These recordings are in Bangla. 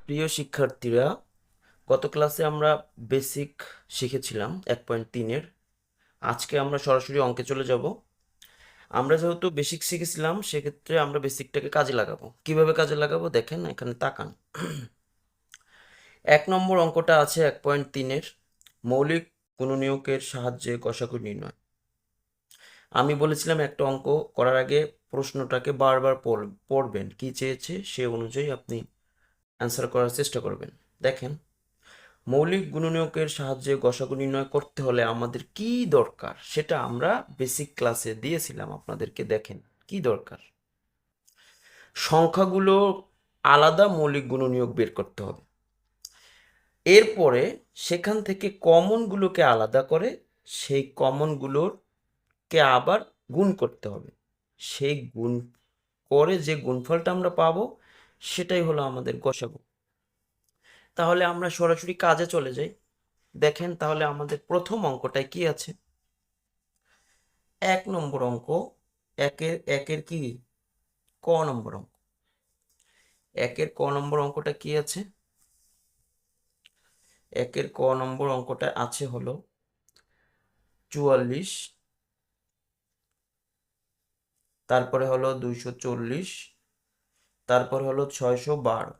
প্রিয় শিক্ষার্থীরা, গত ক্লাসে আমরা বেসিক শিখেছিলাম 1.3-এর। আজকে আমরা সরাসরি অঙ্কে চলে যাব। আমরা যেহেতু বেসিক শিখেছিলাম, সেক্ষেত্রে আমরা বেসিকটাকে কাজে লাগাবো। কিভাবে কাজে লাগাবো দেখেন, এখানে তাকান। 1 নম্বর অঙ্কটা আছে 1.3-এর, মৌলিক গুণনীয়কের সাহায্যে গসাগু নির্ণয়। আমি বলেছিলাম একটা অঙ্ক করার আগে প্রশ্নটাকে বারবার পড়বেন, কি চেয়েছে সে অনুযায়ী আপনি অ্যান্সার করার চেষ্টা করবেন। দেখেন, মৌলিক গুণনীয়কের সাহায্যে গসাগু নির্ণয় করতে হলে আমাদের কি দরকার সেটা আমরা বেসিক ক্লাসে দিয়েছিলাম আপনাদেরকে। দেখেন কি দরকার, সংখ্যাগুলো আলাদা মৌলিক গুণনীয়ক বের করতে হবে। এরপরে সেখান থেকে কমনগুলোকে আলাদা করে সেই কমনগুলোকে আবার গুণ করতে হবে। সেই গুণ করে যে গুণফলটা আমরা পাবো সেটাই হলো আমাদের গসাগু। তাহলে আমরা সরাসরি কাজে চলে যাই। দেখেন তাহলে আমাদের প্রথম অঙ্কটায় কি আছে। 1 নম্বর অঙ্ক, একের কি ক নম্বর অঙ্ক। একের ক নম্বর অঙ্কটা কি আছে? একের ক নম্বর অঙ্কটা আছে হলো 44, তারপরে হলো 240, তারপরে হলো 612।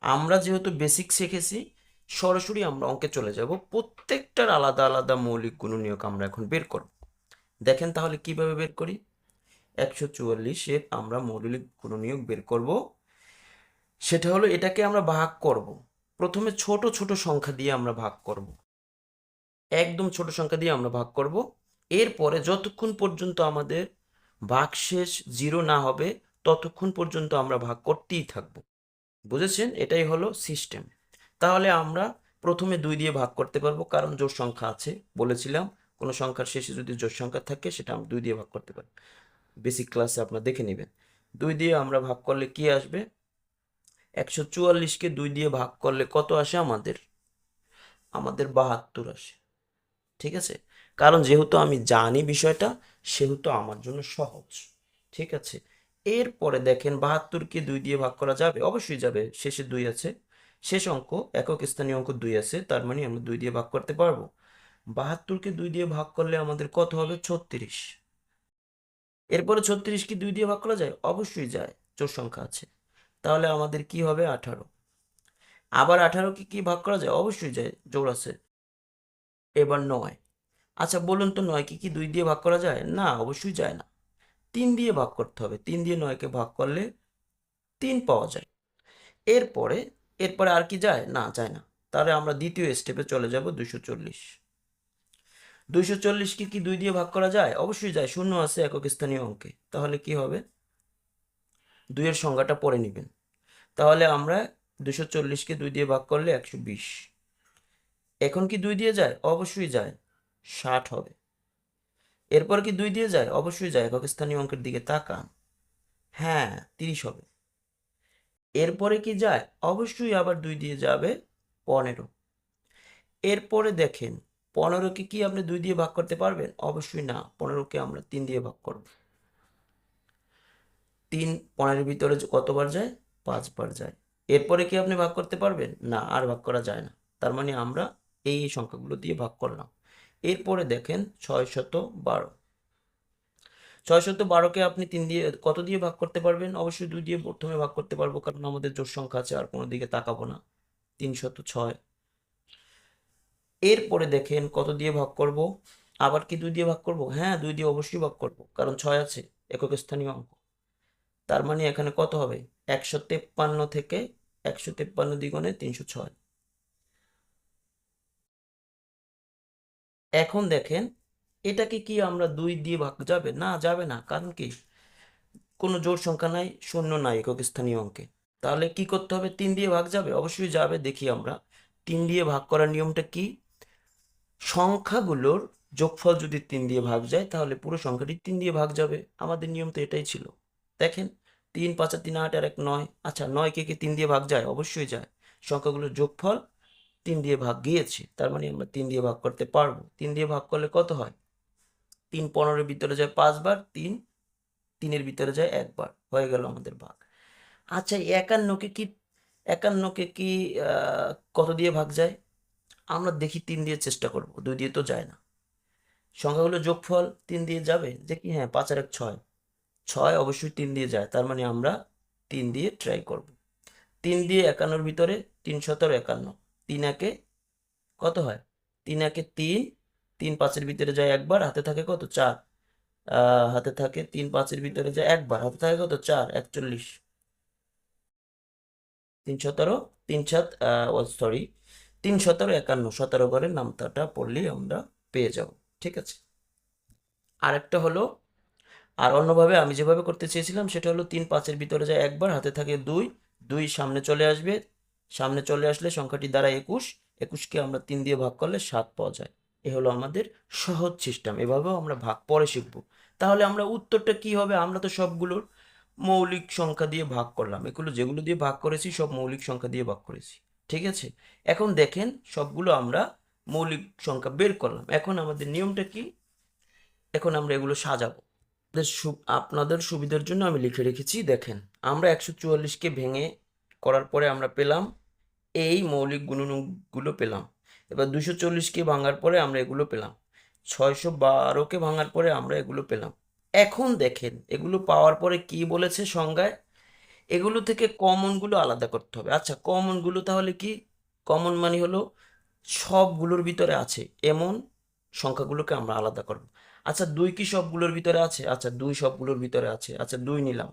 আমরা যেহেতু বেসিক শিখেছি, সরাসরি আমরা অঙ্কে চলে যাব। প্রত্যেকটার আলাদা আলাদা মৌলিক গুণনীয়ক আমরা এখন বের করব। দেখেন তাহলে কিভাবে বের করি। 144-এর আমরা মৌলিক গুণনীয়ক বের করব। সেটা হলো, এটাকে আমরা ভাগ করব। প্রথমে ছোট ছোট সংখ্যা দিয়ে আমরা ভাগ করব, একদম ছোট সংখ্যা দিয়ে আমরা ভাগ করব। এরপরে যতক্ষণ পর্যন্ত আমাদের ভাগশেষ 0 না হবে ততক্ষণ পর্যন্ত আমরা ভাগ করতেই থাকব। বুঝেছেন? এটাই হলো সিস্টেম। তাহলে আমরা প্রথমে 2 দিয়ে ভাগ করতে পারবো, কারণ জোড় সংখ্যা আছে। বলেছিলাম কোনো সংখ্যার শেষে যদি জোড় সংখ্যা থাকে সেটা আমরা 2 দিয়ে ভাগ করতে পারি। বেসিক ক্লাসে আপনারা দেখে নেবেন। 2 দিয়ে আমরা ভাগ করলে কি আসবে? 144-কে 2 দিয়ে ভাগ করলে কত আসে আমাদের? 72 আসে। ঠিক আছে? কারণ যেহেতু আমি জানি বিষয়টা, সেহেতু আমার জন্য সহজ। ঠিক আছে? এরপরে দেখেন 72-কে 2 দিয়ে ভাগ করা যাবে? অবশ্যই যাবে, শেষে 2 আছে। শেষ অঙ্ক, একক স্থানীয় অঙ্ক 2 আছে, তার মানে আমরা 2 দিয়ে ভাগ করতে পারবো। 72-কে 2 দিয়ে ভাগ করলে আমাদের কত হবে? 36। এরপরে 36-কে 2 দিয়ে ভাগ করা যায়? অবশ্যই যায়, জোড় সংখ্যা আছে। তাহলে আমাদের কি হবে? 18। আবার 18-কে কি ভাগ করা যায়? অবশ্যই যায়, জোড় আছে। এবার 9। আচ্ছা বলুন তো, 9-কে কি 2 দিয়ে ভাগ করা যায়? না, অবশ্যই যায় না। 3 দিয়ে ভাগ করতে হবে। 3 দিয়ে 9-কে ভাগ করলে 3 পাওয়া যায়। এরপরে এরপরে আর কি যায়? না, যায় না। তাহলে আমরা দ্বিতীয় স্টেপে চলে যাব, 240। 240-কে কি 2 দিয়ে ভাগ করা যায়? অবশ্যই যায়, শূন্য আছে একক স্থানীয় অঙ্কে। তাহলে কি হবে? 2 এর সংজ্ঞাটা পড়ে নেবেন। তাহলে আমরা 240-কে 2 দিয়ে ভাগ করলে 120। এখন কি 2 দিয়ে যায়? অবশ্যই যায়, 60 হবে। এরপর কি 2 দিয়ে যায়? অবশ্যই যায়, একক স্থানীয় অঙ্কের দিকে তাকান। হ্যাঁ, 30 হবে। এরপরে কি যায়? অবশ্যই আবার 2 দিয়ে যাবে, 15। এরপরে দেখেন, 15-কে কি আপনি 2 দিয়ে ভাগ করতে পারবেন? অবশ্যই না, 15-কে আমরা 3 দিয়ে ভাগ করব। 3 15-এর ভিতরে কতবার যায়? 5 বার যায়। এরপরে কি আপনি ভাগ করতে পারবেন? না, আর ভাগ করা যায় না। তার মানে আমরা এই সংখ্যাগুলো দিয়ে ভাগ করলাম। এরপরে দেখেন 612। 612-কে আপনি 3 দিয়ে কত দিয়ে ভাগ করতে পারবেন? অবশ্যই 2 দিয়ে প্রথমে ভাগ করতে পারবো, কারণ আমাদের জোড় সংখ্যা আছে, আর কোনো দিকে তাকাবো না। 306। এরপরে দেখেন কত দিয়ে ভাগ করব? আবার কি 2 দিয়ে ভাগ করব? হ্যাঁ, 2 দিয়ে অবশ্যই ভাগ করব, কারণ 6 আছে, একক স্থানীয় অঙ্ক। তার মানে এখানে কত হবে? 153 থেকে 153 দ্বিগুণে 306। এখন দেখেন, এটাকে কি আমরা 2 দিয়ে ভাগ যাবে? না, যাবে না। কারণ কি? কোনো জোড় সংখ্যা নাই, শূন্য নাই একক স্থানীয় অঙ্কে। তাহলে কি করতে হবে? 3 দিয়ে ভাগ যাবে? অবশ্যই যাবে। দেখি আমরা 3 দিয়ে ভাগ করার নিয়মটা কি। সংখ্যাগুলোর যোগফল যদি 3 দিয়ে ভাগ যায়, তাহলে পুরো সংখ্যাটি 3 দিয়ে ভাগ যাবে। আমাদের নিয়ম তো এটাই ছিল। দেখেন, 3 5 3 8 আর 1 9। আচ্ছা, 9-কে কি 3 দিয়ে ভাগ যায়? অবশ্যই যায়। সংখ্যাগুলোর যোগফল 3 দিয়ে ভাগ গিয়েছে, তার মানে আমরা 3 দিয়ে ভাগ করতে পারবো। 3 দিয়ে ভাগ করলে কত হয়? 3 15-এর ভিতরে যায় 5 বার, 3 3-এর ভিতরে যায় 1 বার, হয়ে গেল আমাদের ভাগ। আচ্ছা, 51-কে কি 51কে কি কত দিয়ে ভাগ যায়? আমরা দেখি 3 দিয়ে চেষ্টা করব, 2 দিয়ে তো যায় না। সংখ্যাগুলো যোগফল 3 দিয়ে যাবে? দেখি, হ্যাঁ, 5 আর 1 6, 6 অবশ্যই 3 দিয়ে যায়, তার মানে আমরা 3 দিয়ে ট্রাই করব। 3 দিয়ে 51 ভিতরে 3 17 51, 3 একে কত হয়? 3 একে 3, 3 5-এর ভিতরে যায় একবার, হাতে থাকে কত? 4। হাতে থাকে 3 5-এর ভিতরে যায় একবার, হাতে থাকে কত? 4, 41। 3 17, 3 7, সরি, 3 17 51, 17 ঘরের নামতাটা পড়লেই আমরা পেয়ে যাব। ঠিক আছে। আরেকটা হলো, আর অন্যভাবে আমি যেভাবে করতে চেয়েছিলাম সেটা হলো 3 5-এর ভিতরে যায় একবার, হাতে থাকে 2, 2 সামনে চলে আসবে, সামনে চলে আসলে সংখ্যাটি দ্বারা 21, 21কে আমরা 3 দিয়ে ভাগ করলে 7 পাওয়া যায়। এ হলো আমাদের সহজ সিস্টেম। এভাবেও আমরা ভাগ পরে শিখব। তাহলে আমরা উত্তরটা কি হবে? আমরা তো সবগুলোর মৌলিক সংখ্যা দিয়ে ভাগ করলাম, এগুলো যেগুলো দিয়ে ভাগ করেছি সব মৌলিক সংখ্যা দিয়ে ভাগ করেছি। ঠিক আছে। এখন দেখেন, সবগুলো আমরা মৌলিক সংখ্যা বের করলাম। এখন আমাদের নিয়মটা কি? এখন আমরা এগুলো সাজাবো। আপনাদের সুবিধার জন্য আমি লিখে রেখেছি, দেখেন। আমরা 144কে ভেঙে করার পরে আমরা পেলাম এই মৌলিক গুণনগুলো পেলাম। এবার 240কে ভাঙার পরে আমরা এগুলো পেলাম। 612কে ভাঙার পরে আমরা এগুলো পেলাম। এখন দেখেন, এগুলো পাওয়ার পরে কি বলেছে সংজ্ঞায়? এগুলো থেকে কমনগুলো আলাদা করতে হবে। আচ্ছা, কমনগুলো তাহলে কি? কমন মানে হলো সবগুলোর ভিতরে আছে এমন সংখ্যাগুলোকে আমরা আলাদা করব। আচ্ছা, 2 কি সবগুলোর ভিতরে আছে? আচ্ছা, 2 সবগুলোর ভিতরে আছে। আচ্ছা, 2 নিলাম।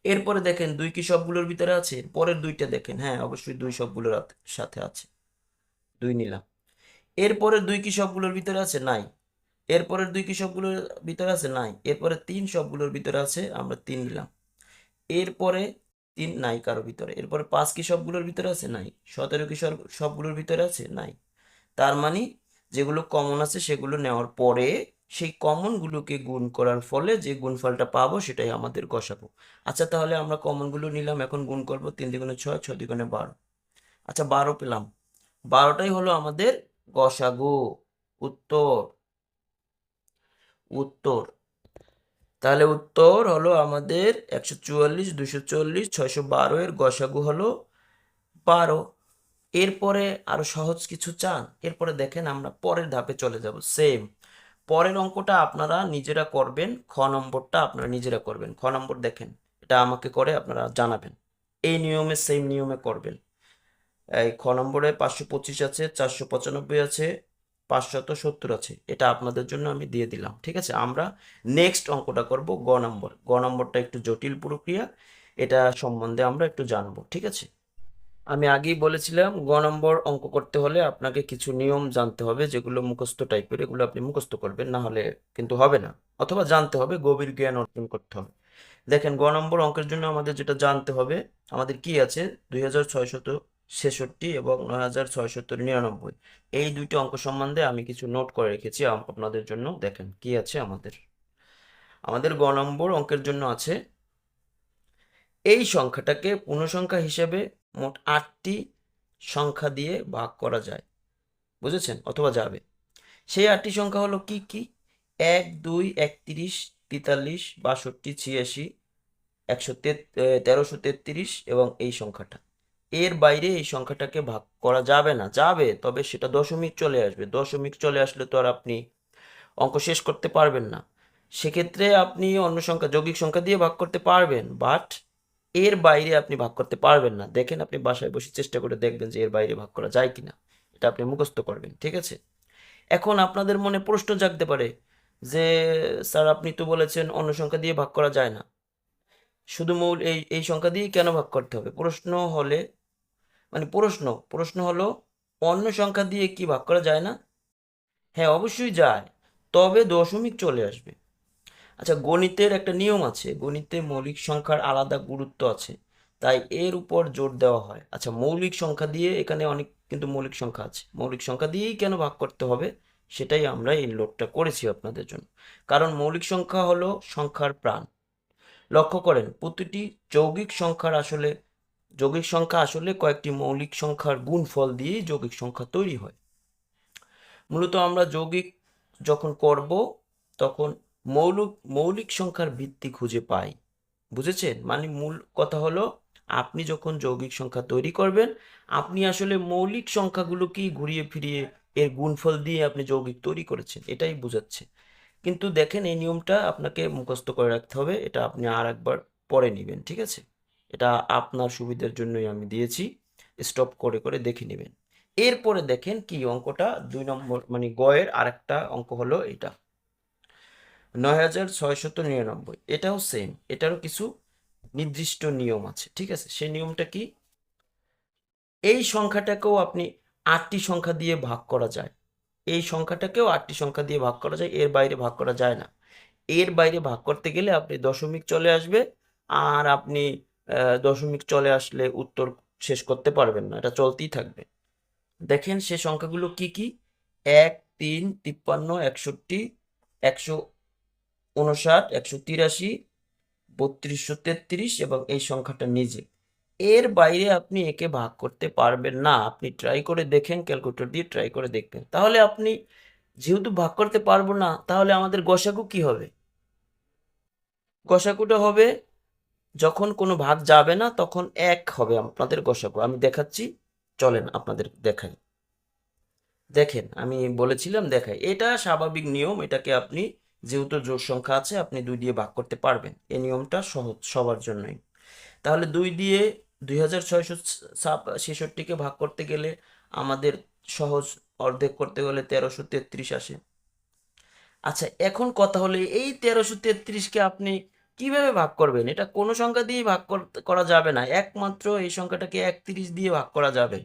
এরপরে দেখেন, 2 কি সবগুলোর ভিতরে আছে? পরের 2টা দেখেন, হ্যাঁ, অবশ্যই 2 সবগুলোর সাথে আছে, 2 নিলাম। এরপরের 2 কি সবগুলোর ভিতরে আছে? নাই। এরপরের 2 কি সবগুলোর ভিতরে আছে? নাই। এরপরে 3 সবগুলোর ভিতরে আছে, আমরা 3 নিলাম। এরপরে 3 নাই কারো ভিতরে। এরপরে 5 কি সবগুলোর ভিতরে আছে? নাই। 17 কি সবগুলোর ভিতরে আছে? নাই। তার মানে যেগুলো কমন আছে সেগুলো নেওয়ার পরে সেই কমনগুলোকে গুণ করার ফলে যে গুণফলটা পাবো সেটাই আমাদের গসাগু। আচ্ছা, তাহলে আমরা কমনগুলো নিলাম, এখন গুণ করব। 3 দুগুণে 6, 6 দুগুণে 12। আচ্ছা, 12 পেলাম। 12টাই হলো আমাদের গসাগু। উত্তর। উত্তর। তাহলে উত্তর হলো আমাদের 144, 240, 612 এর গসাগু হলো 12। এরপরে আরো সহজ কিছু চান? এরপরে দেখেন, আমরা পরের ধাপে চলে যাব। সেম পরের অঙ্কটা আপনারা নিজেরা করবেন, খ নম্বরটা আপনারা নিজেরা করবেন। খ নম্বর দেখেন, এটা আমাকে করে আপনারা জানাবেন। এই নিয়মে, সেম নিয়মে করবেন। এই খ নম্বরে 525 আছে, 495 আছে, 570 আছে। এটা আপনাদের জন্য আমি দিয়ে দিলাম। ঠিক আছে। আমরা নেক্সট অঙ্কটা করব গ নম্বর। গ নম্বরটা একটু জটিল প্রক্রিয়া, এটা সম্বন্ধে আমরা একটু জানবো। ঠিক আছে। আমি আগেই বলেছিলাম, গ নম্বর অঙ্ক করতে হলে আপনাকে কিছু নিয়ম জানতে হবে, যেগুলো মুখস্থ টাইপের, এগুলো আপনি মুখস্থ করবেন, না হলে কিন্তু হবে না। অথবা জানতে হবে, গভীর জ্ঞান অর্জন করতে হবে। দেখেন, গ নম্বর অঙ্কের জন্য আমাদের যেটা জানতে হবে, আমাদের কি আছে? 2666 এবং 9699, এই দুইটি অঙ্ক সম্বন্ধে আমি কিছু নোট করে রেখেছি আপনাদের জন্য। দেখেন কি আছে আমাদের। আমাদের গ নম্বর অঙ্কের জন্য আছে, এই সংখ্যাটাকে পূর্ণসংখ্যা হিসেবে মোট 8টি সংখ্যা দিয়ে ভাগ করা যায়। বুঝেছেন? অথবা যাবে। সেই 8টি সংখ্যা হলো কি কি? 1 2 31 43 62 86 1333 এবং এই সংখ্যাটা। এর বাইরে এই সংখ্যাটাকে ভাগ করা যাবে না। যাবে, তবে সেটা দশমিক চলে আসবে। দশমিক চলে আসলে তো আর আপনি অঙ্ক শেষ করতে পারবেন না। সেক্ষেত্রে আপনি অন্য সংখ্যা, যৌগিক সংখ্যা দিয়ে ভাগ করতে পারবেন, বাট এর বাইরে আপনি ভাগ করতে পারবেন না। দেখেন, আপনি বাসায় বসে চেষ্টা করে দেখবেন যে এর বাইরে ভাগ করা যায় কিনা। এটা আপনি মুখস্থ করবেন। ঠিক আছে। এখন আপনাদের মনে প্রশ্ন জাগতে পারে যে, স্যার, আপনি তো বলেছেন অন্য সংখ্যা দিয়ে ভাগ করা যায় না, শুধু মূল এই এই সংখ্যা দিয়েই কেন ভাগ করতে হবে? প্রশ্ন হলে, মানে প্রশ্ন হলো, অন্য সংখ্যা দিয়ে কি ভাগ করা যায় না? হ্যাঁ, অবশ্যই যায়, তবে দশমিক চলে আসবে। আচ্ছা, গণিতের একটা নিয়ম আছে, গণিতে মৌলিক সংখ্যার আলাদা গুরুত্ব আছে, তাই এর উপর জোর দেওয়া হয়। আচ্ছা, মৌলিক সংখ্যা দিয়ে, এখানে অনেক কিন্তু মৌলিক সংখ্যা আছে, মৌলিক সংখ্যা দিয়েই কেন ভাগ করতে হবে সেটাই আমরা এই লোডটা করেছি আপনাদের জন্য। কারণ মৌলিক সংখ্যা হলো সংখ্যার প্রাণ। লক্ষ্য করেন, প্রতিটি যৌগিক সংখ্যা আসলে কয়েকটি মৌলিক সংখ্যার গুণফল দিয়েই যৌগিক সংখ্যা তৈরি হয়। মূলত আমরা যৌগিক যখন করব তখন মৌলিক মৌলিক সংখ্যার ভিত্তি খুঁজে পাই। বুঝেছেন? মানে মূল কথা হলো, আপনি যখন যৌগিক সংখ্যা তৈরি করবেন, আপনি আসলে মৌলিক সংখ্যাগুলোকেই ঘুরিয়ে ফিরিয়ে এর গুণফল দিয়ে আপনি যৌগিক তৈরি করেছেন, এটাই বোঝাচ্ছে। কিন্তু দেখেন এই নিয়মটা আপনাকে মুখস্থ করে রাখতে হবে, এটা আপনি আর একবার পরে নেবেন, ঠিক আছে? এটা আপনার সুবিধার জন্যই আমি দিয়েছি, স্টপ করে করে দেখে নেবেন। এরপরে দেখেন কি অঙ্কটা 2 নম্বর মানে গয়ের আরেকটা অঙ্ক হলো এটা 9699। এটাও সেম, এটারও কিছু নির্দিষ্ট নিয়ম আছে, ঠিক আছে? সেই নিয়মটা কি? এই সংখ্যাটাকেও আপনি 8টি সংখ্যা দিয়ে ভাগ করা যায়, এই সংখ্যাটাকেও 8টি সংখ্যা দিয়ে ভাগ করা যায়, এর বাইরে ভাগ করা যায় না। এর বাইরে ভাগ করতে গেলে আপনি দশমিক চলে আসবে, আর আপনি দশমিক চলে আসলে উত্তর শেষ করতে পারবেন না, এটা চলতেই থাকবে। দেখেন সে সংখ্যাগুলো কি কি: 1, 3, 53, 61, 159, 183, 3233 এবং এই সংখ্যাটা নিজে। এর বাইরে আপনি একে ভাগ করতে পারবেন না। আপনি ট্রাই করে দেখেন, ক্যালকুলেটর দিয়ে ট্রাই করে দেখবেন। তাহলে আপনি যেহেতু ভাগ করতে পারবো না, তাহলে আমাদের গসাগু কি হবে? গসাগুটা হবে যখন কোনো ভাগ যাবে না তখন 1 হবে আপনাদের গসাগু। আমি দেখাচ্ছি, চলেন আপনাদের দেখাই। দেখেন আমি বলেছিলাম দেখাই, এটা স্বাভাবিক নিয়ম, এটাকে আপনি যেহেতু জোড় সংখ্যা আছে আপনি 2 দিয়ে ভাগ করতে পারবেন, এই নিয়মটা সহজ সবার জন্যই। তাহলে 2 দিয়ে 2666কে ভাগ করতে গেলে আমাদের সহজ, অর্ধেক করতে গেলে 1333 আসে। আচ্ছা এখন কথা হলো এই 1333কে আপনি কিভাবে ভাগ করবেন? এটা কোনো সংখ্যা দিয়েই ভাগ করা যাবে না, একমাত্র এই সংখ্যাটাকে 31 দিয়ে ভাগ করা যাবে।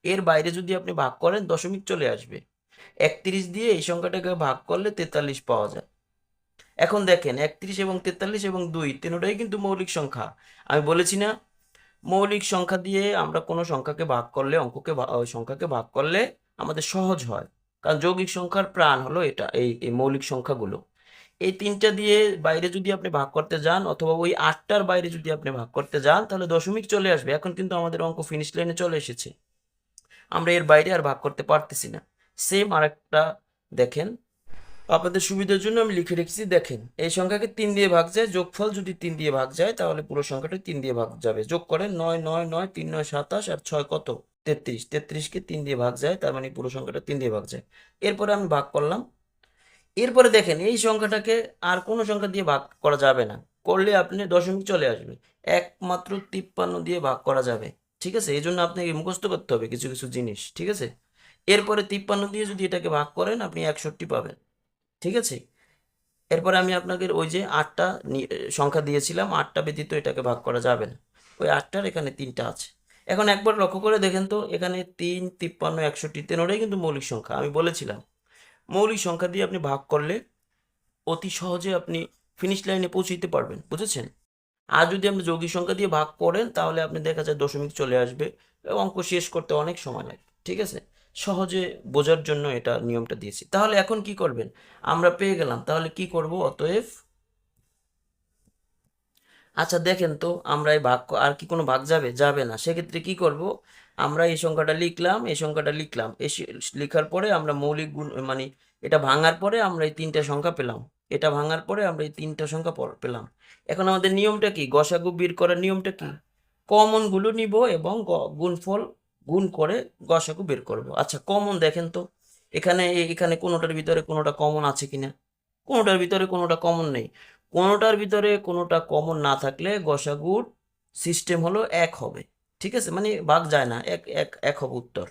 এর বাইরে যদি আপনি ভাগ করেন দশমিক চলে আসবে। 31 দিয়ে এই সংখ্যাটাকে ভাগ করলে 43 পাওয়া যায়। এখন দেখেন 31 এবং 43 এবং 2 তিনটাই কিন্তু মৌলিক সংখ্যা। আমি বলেছি না, মৌলিক সংখ্যা দিয়ে আমরা কোনো সংখ্যাকে ভাগ করলে ওই সংখ্যাকে ভাগ করলে আমাদের সহজ হয়, কারণ যৌগিক সংখ্যার প্রাণ হলো এটা, এই মৌলিক সংখ্যাগুলো। এই 3টা দিয়ে বাইরে যদি আপনি ভাগ করতে যান, অথবা ওই 8টার বাইরে যদি আপনি ভাগ করতে যান, তাহলে দশমিক চলে আসবে। এখন কিন্তু আমাদের অঙ্ক ফিনিশ লাইনে চলে এসেছে, আমরা এর বাইরে আর ভাগ করতে পারতেছি না। সেম আরেকটা দেখেন, আপনাদের সুবিধার জন্য আমি লিখে রেখেছি, দেখেন এই সংখ্যাকে 3 দিয়ে ভাগ যায়, যোগফল যদি 3 দিয়ে ভাগ যায় তাহলে পুরো সংখ্যাটা 3 দিয়ে ভাগ যাবে। যোগ করেন 9 9 9 3 9 27 আর 6 কত 33, 33কে 3 দিয়ে ভাগ যায়, তার মানে পুরো সংখ্যাটা 3 দিয়ে ভাগ যায়। এরপরে আমি ভাগ করলাম। এরপরে দেখেন এই সংখ্যাটাকে আর কোনো সংখ্যা দিয়ে ভাগ করা যাবে না, করলে আপনি দশমিক চলে আসবে, একমাত্র 53 দিয়ে ভাগ করা যাবে। ঠিক আছে, এই জন্য আপনাকে মুখস্থ করতে হবে কিছু কিছু জিনিস, ঠিক আছে? এরপরে 53 দিয়ে যদি এটাকে ভাগ করেন আপনি 61 পাবেন, ঠিক আছে? এরপরে আমি আপনাকে ওই যে 8টা সংখ্যা দিয়েছিলাম, 8টা ব্যতীত এটাকে ভাগ করা যাবে না, ওই 8টার এখানে 3টা আছে। এখন একবার লক্ষ্য করে দেখেন তো, এখানে 3, 53, 61 তিনোটাই কিন্তু মৌলিক সংখ্যা। আমি বলেছিলাম মৌলিক সংখ্যা দিয়ে আপনি ভাগ করলে অতি সহজে আপনি ফিনিশ লাইনে পৌঁছতে পারবেন, বুঝেছেন? আর যদি আপনি যৌগিক সংখ্যা দিয়ে ভাগ করেন তাহলে আপনি দেখা যায় দশমিক চলে আসবে, অঙ্ক শেষ করতে অনেক সময় লাগে, ঠিক আছে? সহজে বোঝার জন্য এটা নিয়মটা দিয়েছি। তাহলে এখন কি করবেন? আমরা পেয়ে গেলাম, তাহলে কি করব? অতএব আচ্ছা দেখেন তো, আমরা এই ভাগ আর কি কোনো ভাগ যাবে? যাবে না। সেক্ষেত্রে কি করব? আমরা এই সংখ্যাটা লিখলাম, এই সংখ্যাটা লিখলাম, লিখার পরে আমরা মৌলিক গুণ মানে এটা ভাঙার পরে আমরা এই 3টা সংখ্যা পেলাম, এটা ভাঙার পরে আমরা এই 3টা সংখ্যা পেলাম। এখন আমাদের নিয়মটা কি? গসাগু বের করার নিয়মটা কি? কমন গুলো নিব এবং গুণফল গুণ করে গসাগু বের করব। আচ্ছা কমন দেখেন তো, এখানে এখানে কোনোটার ভিতরে কোনোটা কমন আছে কিনা? কোনোটার ভিতরে কোনোটা কমন নেই। কোনোটার ভিতরে কোনোটা কমন না থাকলে গসাগুর সিস্টেম হলো 1 হবে, ঠিক আছে? মানে ভাগ যায় না, এক এক এক হবে উত্তর।